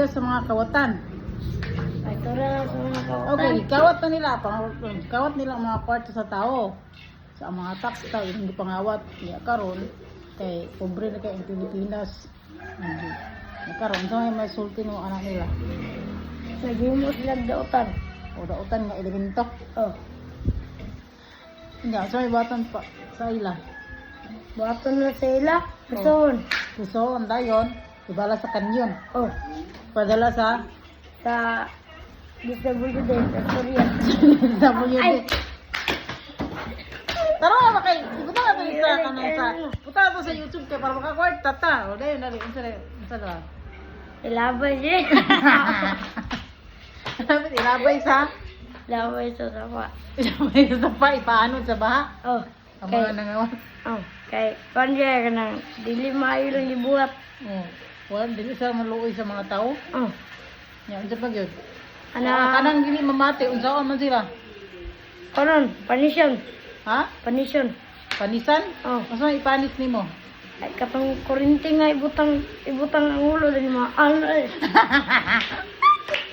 Sa mga kawatan. Ay, tara sa mga kawatan. Okay, kawat na nila. Kawat nila ang mga kwarto sa tao. Sa mga tax tao, hindi pangawat. Kaya karon kay pobre na kay ang Pilipinas. Karon sa may sulti ng anak nila. Naghimo sila dautan. O dautan nga elemento. Oh, Hindi, sa may batan pa sa ila. buhaton na sa ila. Gustoon. Puso, ang dayon, ibala sa kanyon. Oh, Padala sa sa DSWD sa Korea. WD. Ay! Tara na kay, puta na to sa kanang sa. Puta na to sa YouTube kay para makakwarta ta. O dayon na rin, unsa na. Ilabay siya. Sabi ilabay sa Ilabay sa sapa. ilabay sa pa ipaanod sa baha. Oh, Ang mga nangawan. oh, kay kanya ka nang dili maayo lang ibuhat. Oh. Wala dili sa maluoy sa mga tao. Oh, Nya unsa pa gyud? ana Kanang dili mamate unsaon man sila? karon panisyon. Ha? Panisyon. Panisan? Oh, Asa may ipanis nimo? ay katong kurinti nga ibutang ang ulo din mga ano.